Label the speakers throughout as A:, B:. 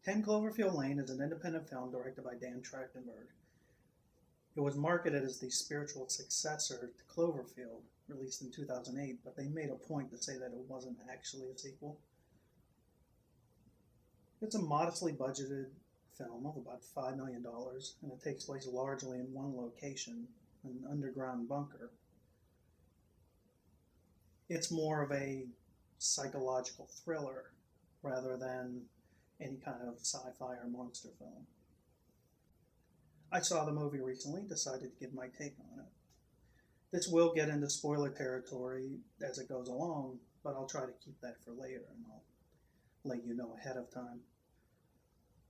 A: 10 Cloverfield Lane is an independent film directed by Dan Trachtenberg. It was marketed as the spiritual successor to Cloverfield, released in 2008, but they made a point to say that it wasn't actually a sequel. It's a modestly budgeted film of about $5 million, dollars, and it takes place largely in one location, an underground bunker. It's more of a psychological thriller rather than any kind of sci-fi or monster film. I saw the movie recently, decided to give my take on it. This will get into spoiler territory as it goes along, but I'll try to keep that for later and I'll let you know ahead of time.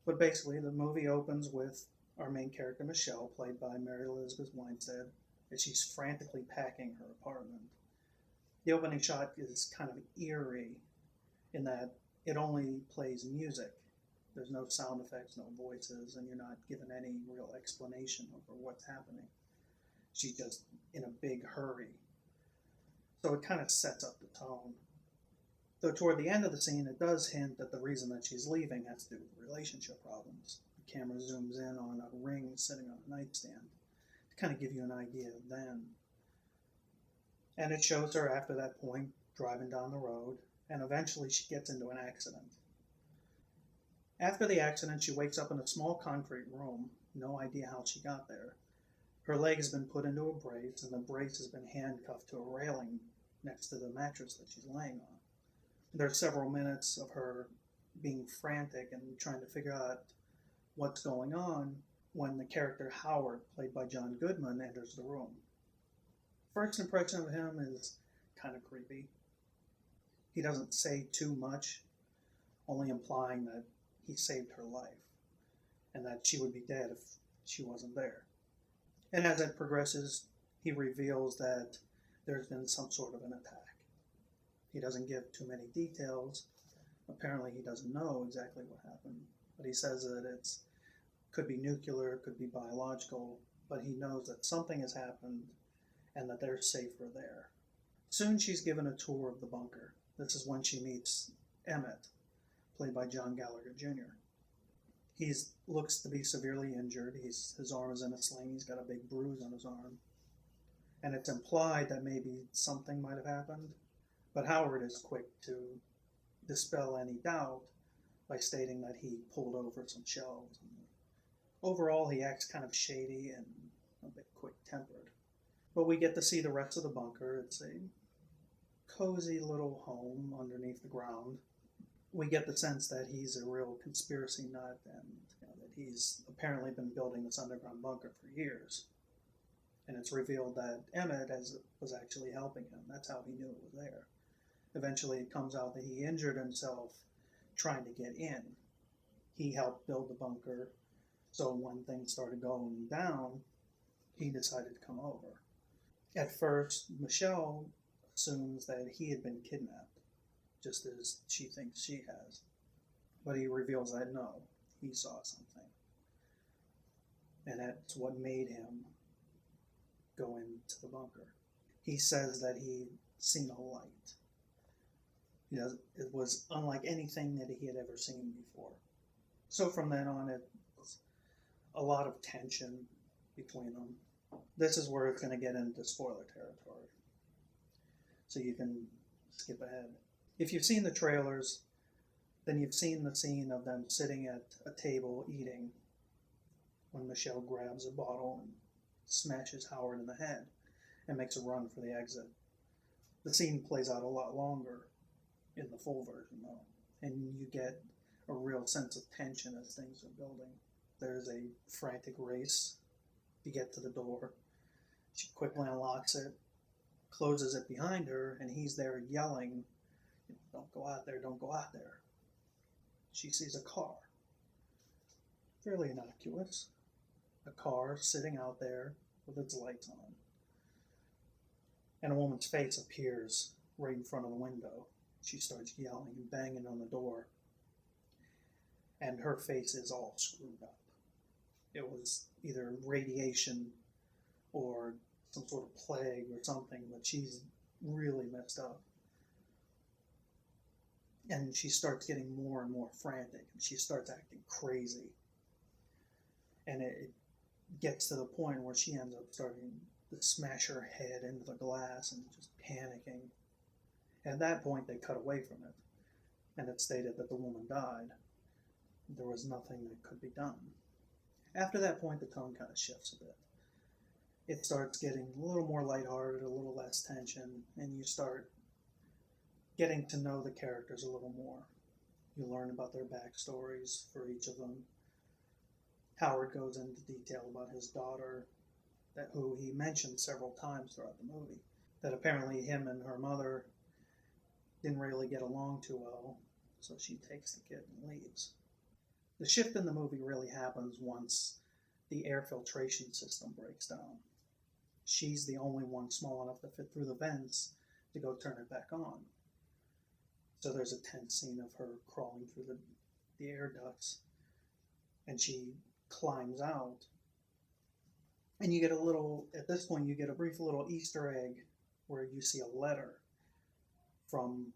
A: But basically, the movie opens with our main character, Michelle, played by Mary Elizabeth Winstead, as she's frantically packing her apartment. The opening shot is kind of eerie in that it only plays music. There's no sound effects, no voices, and you're not given any real explanation over what's happening. She's just in a big hurry. So it kind of sets up the tone. Though toward the end of the scene, it does hint that the reason that she's leaving has to do with relationship problems. The camera zooms in on a ring sitting on a nightstand to kind of give you an idea of them. And it shows her after that point driving down the road, and eventually she gets into an accident. After the accident, she wakes up in a small concrete room, no idea how she got there. Her leg has been put into a brace, and the brace has been handcuffed to a railing next to the mattress that she's laying on. There are several minutes of her being frantic and trying to figure out what's going on when the character Howard, played by John Goodman, enters the room. First impression of him is kind of creepy. He doesn't say too much, only implying that he saved her life and that she would be dead if she wasn't there. And as it progresses, he reveals that there's been some sort of an attack. He doesn't give too many details. Apparently he doesn't know exactly what happened, but he says that it could be nuclear, it could be biological, but he knows that something has happened and that they're safer there. Soon she's given a tour of the bunker. This is when she meets Emmett, played by John Gallagher Jr. He looks to be severely injured. His arm is in a sling. He's got a big bruise on his arm. And it's implied that maybe something might have happened, but Howard is quick to dispel any doubt by stating that he pulled over some shelves. Overall, he acts kind of shady and a bit quick-tempered. But we get to see the rest of the bunker. It's a cozy little home underneath the ground. We get the sense that he's a real conspiracy nut and that he's apparently been building this underground bunker for years. And it's revealed that Emmett was actually helping him. That's how he knew it was there. Eventually it comes out that he injured himself trying to get in. He helped build the bunker, so when things started going down, he decided to come over. At first, Michelle assumes that he had been kidnapped, just as she thinks she has. But he reveals that no, he saw something. And that's what made him go into the bunker. He says that he'd seen a light. It was unlike anything that he had ever seen before. So from then on, it was a lot of tension between them. This is where it's going to get into spoiler territory. So you can skip ahead. If you've seen the trailers, then you've seen the scene of them sitting at a table eating when Michelle grabs a bottle and smashes Howard in the head and makes a run for the exit. The scene plays out a lot longer in the full version, though, and you get a real sense of tension as things are building. There's a frantic race to get to the door. She quickly unlocks it, closes it behind her, and he's there yelling, "Don't go out there, don't go out there." She sees a car, fairly innocuous, a car sitting out there with its lights on, and a woman's face appears right in front of the window. She starts yelling and banging on the door, and her face is all screwed up. It was either radiation or some sort of plague or something, but she's really messed up. And she starts getting more and more frantic, and she starts acting crazy. And it gets to the point where she ends up starting to smash her head into the glass and just panicking. At that point, they cut away from it, and it stated that the woman died. There was nothing that could be done. After that point, the tone kind of shifts a bit. It starts getting a little more lighthearted, a little less tension, and you start getting to know the characters a little more. You learn about their backstories for each of them. Howard goes into detail about his daughter, who he mentioned several times throughout the movie, that apparently him and her mother didn't really get along too well, so she takes the kid and leaves. The shift in the movie really happens once the air filtration system breaks down. She's the only one small enough to fit through the vents to go turn it back on. So there's a tense scene of her crawling through the air ducts, and she climbs out. And you get at this point, you get a brief little Easter egg where you see a letter from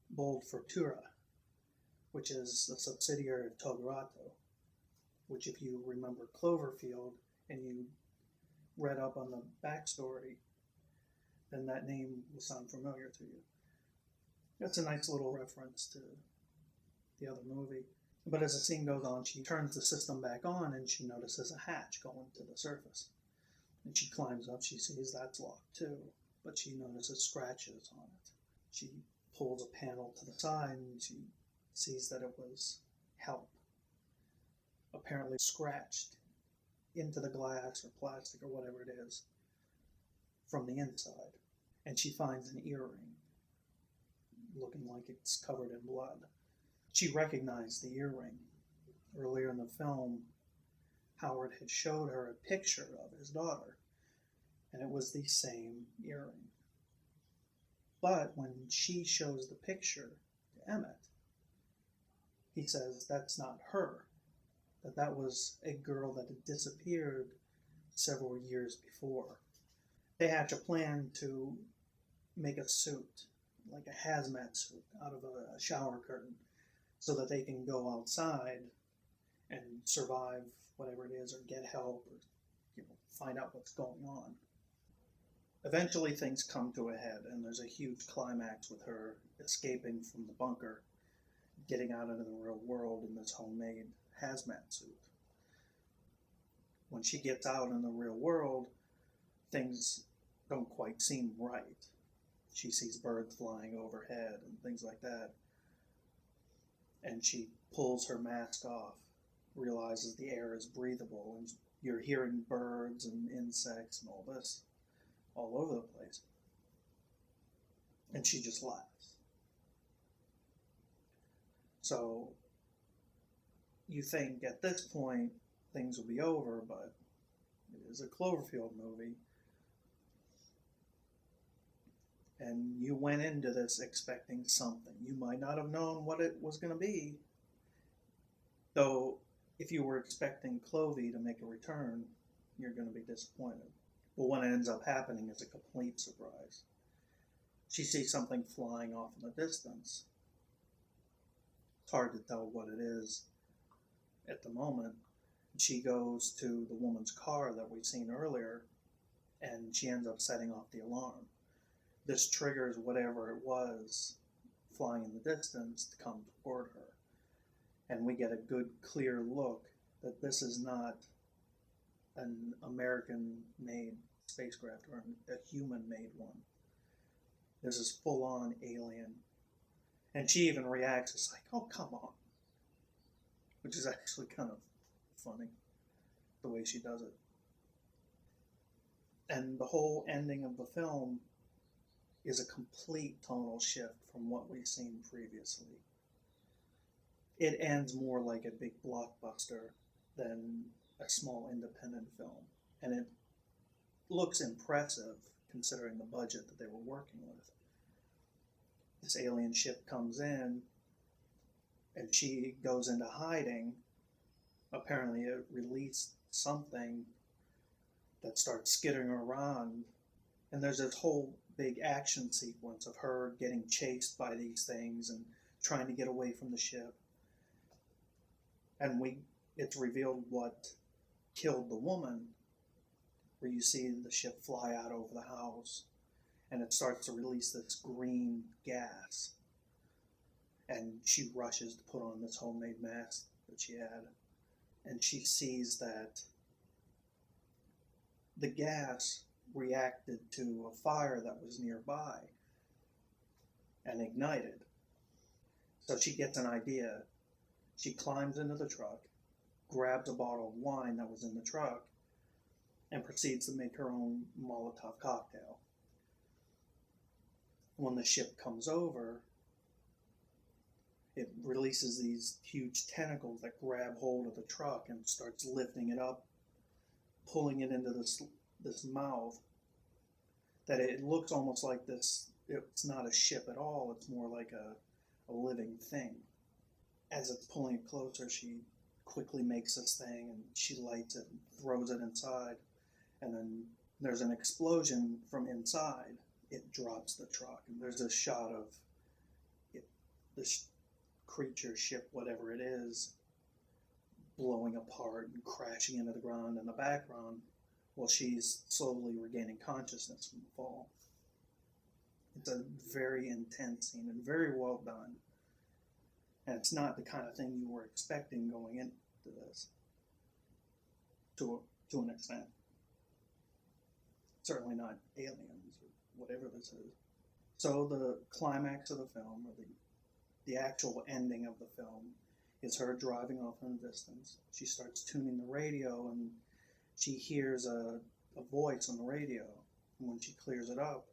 A: Bold Fortuna, which is a subsidiary of Togarato, which, if you remember Cloverfield and you read up on the backstory, then that name will sound familiar to you. That's a nice little reference to the other movie. But as the scene goes on, she turns the system back on and she notices a hatch going to the surface. And she climbs up, she sees that's locked too, but she notices scratches on it. She pulls a panel to the side and she sees that it was help, apparently scratched into the glass or plastic or whatever it is from the inside. And she finds an earring looking like it's covered in blood. She recognized the earring. Earlier in the film, Howard had showed her a picture of his daughter, and it was the same earring. But when she shows the picture to Emmett, he says that's not her, that was a girl that had disappeared several years before. They hatch a plan to make a suit, like a hazmat suit, out of a shower curtain, so that they can go outside and survive whatever it is, or get help, or find out what's going on. Eventually things come to a head, and there's a huge climax with her escaping from the bunker, getting out into the real world in this homemade hazmat suit. When she gets out in the real world, things don't quite seem right. She sees birds flying overhead and things like that. And she pulls her mask off, realizes the air is breathable, and you're hearing birds and insects and all this all over the place. And she just laughs. So you think at this point things will be over, but it is a Cloverfield movie. And you went into this expecting something. You might not have known what it was going to be. Though, if you were expecting Clovey to make a return, you're going to be disappointed. But what ends up happening is a complete surprise. She sees something flying off in the distance. It's hard to tell what it is at the moment. She goes to the woman's car that we've seen earlier, and she ends up setting off the alarm. This triggers whatever it was flying in the distance to come toward her. And we get a good, clear look that this is not an American-made spacecraft or a human-made one. This is full-on alien. And she even reacts, it's like, oh, come on. Which is actually kind of funny, the way she does it. And the whole ending of the film is a complete tonal shift from what we've seen previously. It ends more like a big blockbuster than a small independent film. And it looks impressive considering the budget that they were working with. This alien ship comes in and she goes into hiding. Apparently it released something that starts skittering around. And there's this whole big action sequence of her getting chased by these things and trying to get away from the ship. And it's revealed what killed the woman, where you see the ship fly out over the house, and it starts to release this green gas. And she rushes to put on this homemade mask that she had, and she sees that the gas reacted to a fire that was nearby and ignited. So she gets an idea. She climbs into the truck, grabs a bottle of wine that was in the truck, and proceeds to make her own Molotov cocktail. When the ship comes over, it releases these huge tentacles that grab hold of the truck and starts lifting it up, pulling it into this mouth, that it looks almost like this. It's not a ship at all. It's more like a living thing. As it's pulling it closer, she quickly makes this thing, and she lights it and throws it inside. And then there's an explosion from inside. It drops the truck, and there's a shot of this creature, ship, whatever it is, blowing apart and crashing into the ground in the background while she's slowly regaining consciousness from the fall. It's a very intense scene and very well done. And it's not the kind of thing you were expecting going into this, to an extent. Certainly not Aliens or whatever this is. So the climax of the film, or the actual ending of the film, is her driving off in the distance. She starts tuning the radio, and she hears a voice on the radio. And when she clears it up,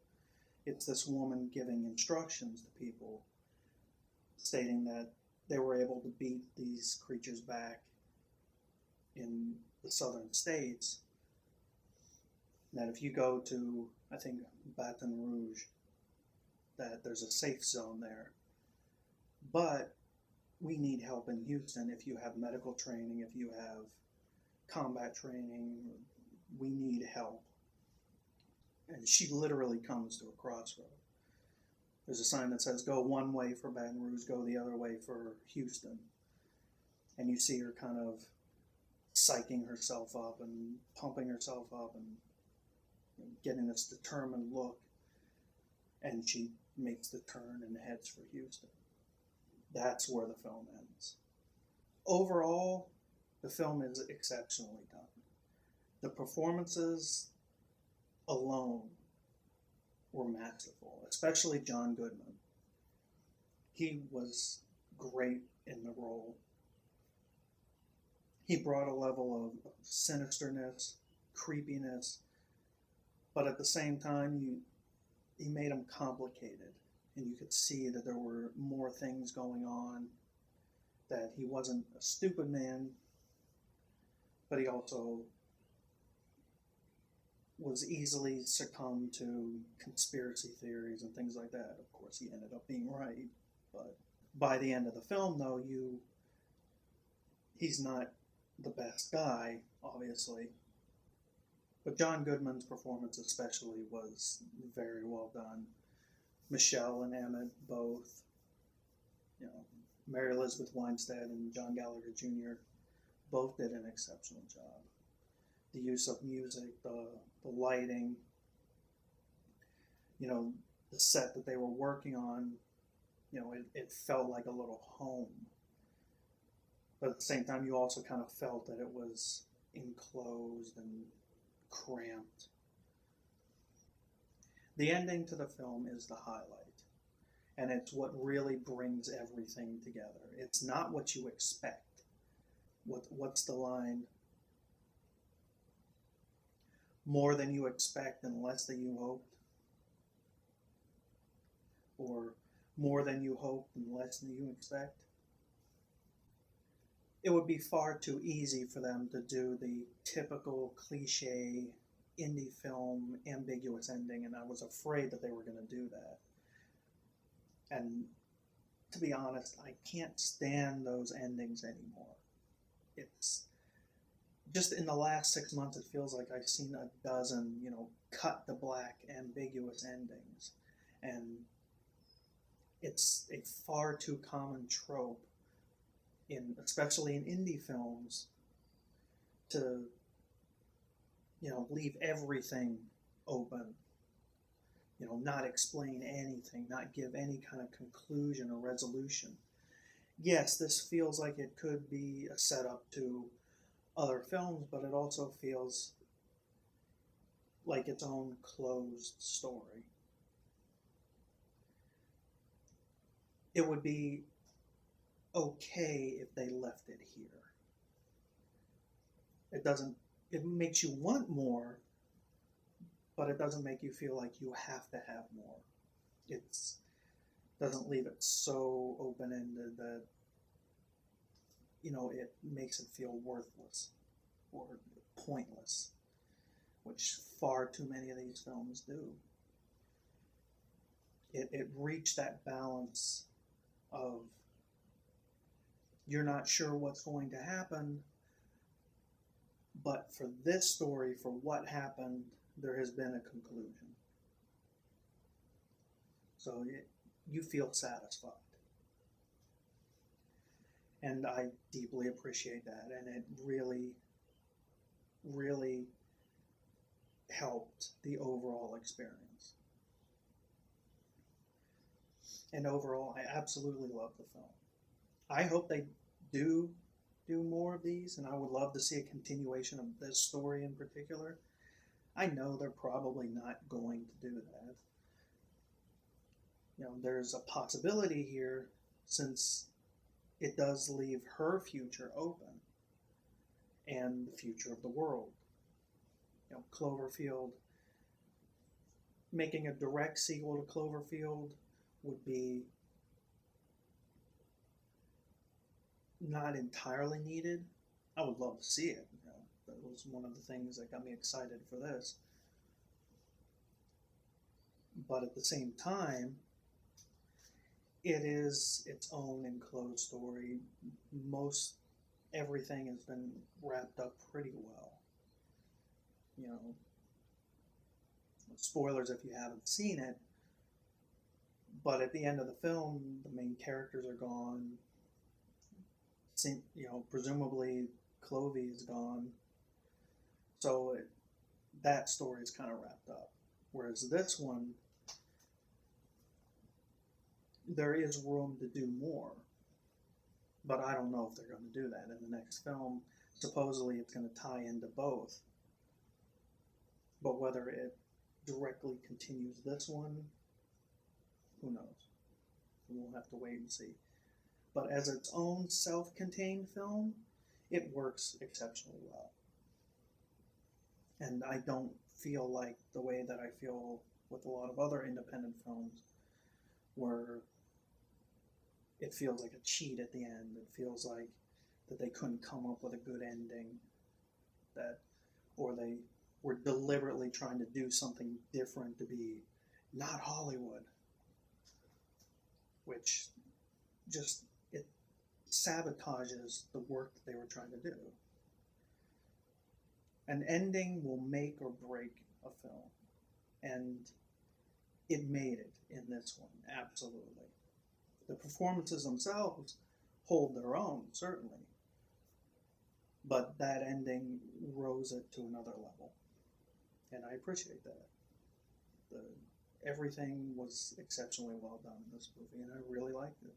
A: it's this woman giving instructions to people, stating that they were able to beat these creatures back in the southern states. That if you go to, I think, Baton Rouge, that there's a safe zone there. But we need help in Houston. If you have medical training, if you have combat training, we need help. And she literally comes to a crossroad. There's a sign that says, go one way for Baton Rouge, go the other way for Houston. And you see her kind of psyching herself up and pumping herself up and getting this determined look. And she makes the turn and heads for Houston. That's where the film ends. Overall, the film is exceptionally done. The performances alone were masterful, especially John Goodman. He was great in the role. He brought a level of sinisterness, creepiness, but at the same time, he made him complicated. And you could see that there were more things going on, that he wasn't a stupid man, but he also was easily succumbed to conspiracy theories and things like that. Of course, he ended up being right, but by the end of the film, though, he's not the best guy, obviously. But John Goodman's performance especially was very well done. Michelle and Emmett both, Mary Elizabeth Winstead and John Gallagher Jr. both did an exceptional job. The use of music, the lighting, the set that they were working on, it felt like a little home. But at the same time, you also kind of felt that it was enclosed and cramped. The ending to the film is the highlight, and it's what really brings everything together. It's not what you expect. What's the line? More than you expect and less than you hoped? Or more than you hoped and less than you expect? It would be far too easy for them to do the typical cliche indie film ambiguous ending, and I was afraid that they were going to do that. And to be honest, I can't stand those endings anymore. It's just in the last 6 months, it feels like I've seen a dozen, cut the black ambiguous endings. And It's a far too common trope especially in indie films, to leave everything open, not explain anything, not give any kind of conclusion or resolution. Yes, this feels like it could be a setup to other films, but it also feels like its own closed story. It would be okay if they left it here. It doesn't, it makes you want more, but it doesn't make you feel like you have to have more. It doesn't leave it so open-ended that it makes it feel worthless or pointless, which far too many of these films do. It reached that balance of you're not sure what's going to happen, but for this story, for what happened, there has been a conclusion. So you feel satisfied. And I deeply appreciate that. And it really, really helped the overall experience. And overall, I absolutely love the film. I hope they do more of these, and I would love to see a continuation of this story in particular. I know they're probably not going to do that. There's a possibility here, since it does leave her future open and the future of the world. Cloverfield, making a direct sequel to Cloverfield would be not entirely needed. I would love to see it. That was one of the things that got me excited for this. But at the same time, it is its own enclosed story. Most everything has been wrapped up pretty well. Spoilers if you haven't seen it, but at the end of the film, the main characters are gone. Presumably Clovey is gone. So that story is kind of wrapped up. Whereas this one, there is room to do more. But I don't know if they're going to do that in the next film. Supposedly it's going to tie into both. But whether it directly continues this one, who knows? We'll have to wait and see. But as its own self-contained film, it works exceptionally well. And I don't feel like the way that I feel with a lot of other independent films, where it feels like a cheat at the end. It feels like that they couldn't come up with a good ending, or they were deliberately trying to do something different to be not Hollywood, which just sabotages the work that they were trying to do. An ending will make or break a film, and it made it in this one, absolutely. The performances themselves hold their own, certainly, but that ending rose it to another level, and I appreciate that. Everything was exceptionally well done in this movie, and I really liked it.